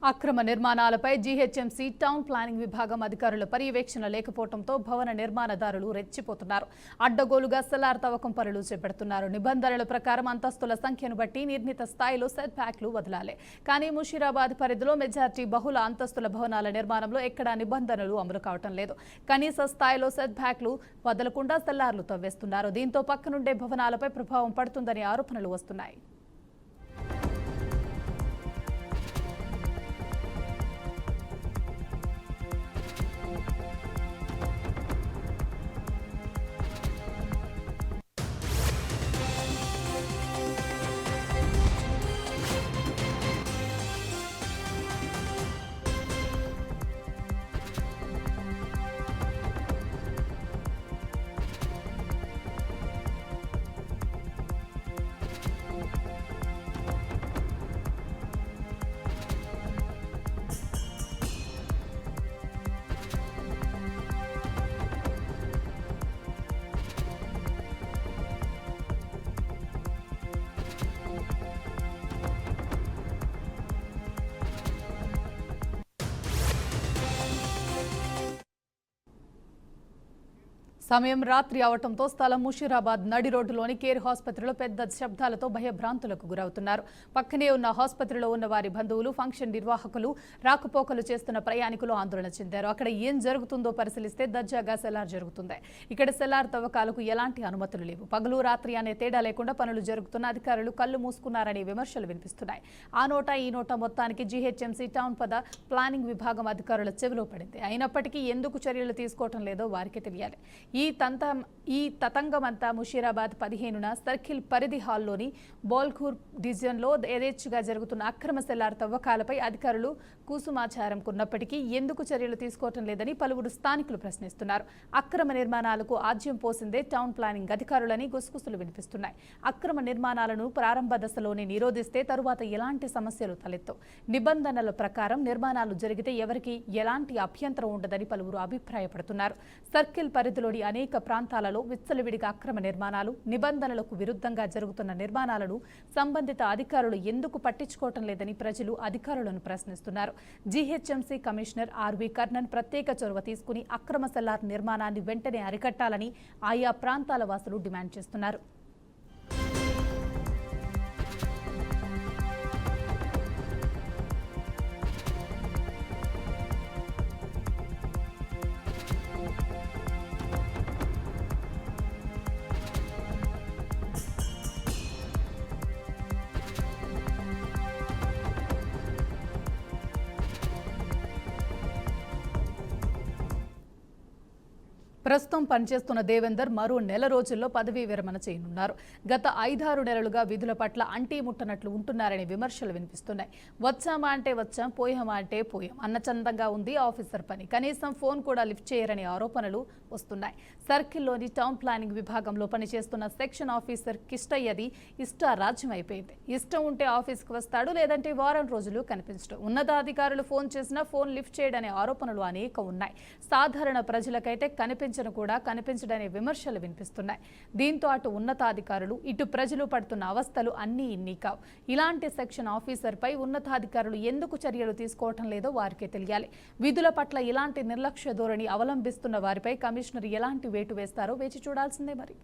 అక్రమ నిర్మాణాలపై GHMC town planning విభాగం అధికారుల పర్యవేక్షణ లేకపోవడంతో భవన నిర్మాణదారులు రెచ్చిపోతున్నారు. అడ్డగోలుగా సెల్లార్ తవ్వకం పనులు చేపడుతున్నారు. నిబంధనల ప్రకారం అంతస్తుల సంఖ్యను బట్టి నిర్ణీత స్థాయిలో సెట్ బ్యాక్లు వదలాలి. కానీ ముషీరాబాద్ పరిధిలో మెజార్టీ బహుళ అంతస్తుల భవనాల నిర్మాణంలో ఎక్కడా నిబంధనలు అమలు కావటం లేదు. కనీస స్థాయిలో సెట్ బ్యాక్లు వదలకుండా సెల్లార్లు తవ్వేస్తున్నారు. దీంతో పక్కనుండే భవనాలపై ప్రభావం పడుతుందని ఆరోపణలు వస్తున్నాయి. సమయం రాత్రి అవటంతో స్థలం ముషీరాబాద్ నడి రోడ్డులోని కేర్ ఆసుపత్రిలో పెద్ద శబ్దాలతో భయభ్రాంతులకు గురవుతున్నారు. పక్కనే ఉన్న ఆసుపత్రిలో ఉన్న వారి బంధువులు, ఫంక్షన్ నిర్వాహకులు, రాకపోకలు చేస్తున్న ప్రయాణికులు ఆందోళన చెందారు. అక్కడ ఏం జరుగుతుందో పరిశీలిస్తే దర్జాగా సెల్లార్ జరుగుతుంది. ఇక్కడ సెల్లార్ తవ్వకాలకు ఎలాంటి అనుమతులు లేవు. పగలు రాత్రి అనే తేడా లేకుండా పనులు జరుగుతున్న అధికారులు కళ్లు మూసుకున్నారనే విమర్శలు వినిపిస్తున్నాయి. ఆ నోట ఈ నోట మొత్తానికి జీహెచ్ఎంసీ టౌన్ ప్లానింగ్ విభాగం అధికారుల చెవిలో పడింది. అయినప్పటికీ ఎందుకు చర్యలు తీసుకోవటం లేదో వారికి తెలియాలి. ఈ తతంగమంతా ముషీరాబాద్ 15న సర్కిల్ పరిధి హాల్లోని బోల్ఖూర్ డివిజన్లో యథేచ్ఛగా జరుగుతున్న అక్రమ సెల్లార్ తవ్వకాలపై అధికారులు కూసుమాచారం కొన్నప్పటికీ ఎందుకు చర్యలు తీసుకోవటం లేదని పలువురు స్థానికులు ప్రశ్నిస్తున్నారు. అక్రమ నిర్మాణాలకు ఆజ్యం పోసిందే టౌన్ ప్లానింగ్ అధికారులని గుసగుసలు వినిపిస్తున్నాయి. అక్రమ నిర్మాణాలను ప్రారంభ దశలోనే నిరోధిస్తే తరువాత ఎలాంటి సమస్యలు తలెత్తవు. నిబంధనల ప్రకారం నిర్మాణాలు జరిగితే ఎవరికి ఎలాంటి అభ్యంతరం ఉండదని పలువురు అభిప్రాయపడుతున్నారు. సర్కిల్ పరిధిలోని అనేక ప్రాంతాలలో విచ్చలవిడిగా అక్రమ నిర్మాణాలు, నిబంధనలకు విరుద్ధంగా జరుగుతున్న నిర్మాణాలను సంబంధిత అధికారులు ఎందుకు పట్టించుకోవటం లేదని ప్రజలు అధికారులను ప్రశ్నిస్తున్నారు. జీహెచ్ఎంసీ కమిషనర్ ఆర్వి కర్ణన్ ప్రత్యేక చొరవ తీసుకుని అక్రమ సెల్లార్ నిర్మాణాన్ని వెంటనే అరికట్టాలని ఆయా ప్రాంతాల వాసులు డిమాండ్ చేస్తున్నారు. ప్రస్తుతం పనిచేస్తున్న దేవేందర్ మరో నెల రోజుల్లో పదవీ విరమణ చేయనున్నారు. గత 5-6 నెలలుగా విధుల పట్ల అంటీ ముట్టనట్లు ఉంటున్నారనే విమర్శలు వినిపిస్తున్నాయి. వచ్చామా అంటే వచ్చాం, పోయామా అంటే పోయాం అన్న చందంగా ఉంది ఆఫీసర్ పని. కనీసం ఫోన్ కూడా లిఫ్ట్ చేయరనే ఆరోపణలు వస్తున్నాయి. సర్కిల్లోని టౌన్ ప్లానింగ్ విభాగంలో పనిచేస్తున్న సెక్షన్ ఆఫీసర్ కిష్టయ్యది ఇష్టారాజ్యం అయిపోయింది. ఇష్టం ఉంటే ఆఫీస్కి వస్తాడు, లేదంటే వారం రోజులు కనిపించడం. ఉన్నతాధికారులు ఫోన్ చేసినా ఫోన్ లిఫ్ట్ చేయడనే ఆరోపణలు అనేక ఉన్నాయి. సాధారణ ప్రజలకైతే కనిపించడనే విమర్శలు వినిపిస్తున్నాయి. దీంతో అటు ఉన్నతాధికారులు, ఇటు ప్రజలు పడుతున్న అవస్థలు అన్నీ ఇన్ని కావు. ఇలాంటి సెక్షన్ ఆఫీసర్పై ఉన్నతాధికారులు ఎందుకు చర్యలు తీసుకోవటం లేదో వారికే తెలియాలి. విధుల పట్ల ఇలాంటి నిర్లక్ష్య ధోరణి అవలంబిస్తున్న వారిపై కమిషనర్ ఎలాంటి వేటు వేస్తారో వేచి చూడాల్సిందే మరి.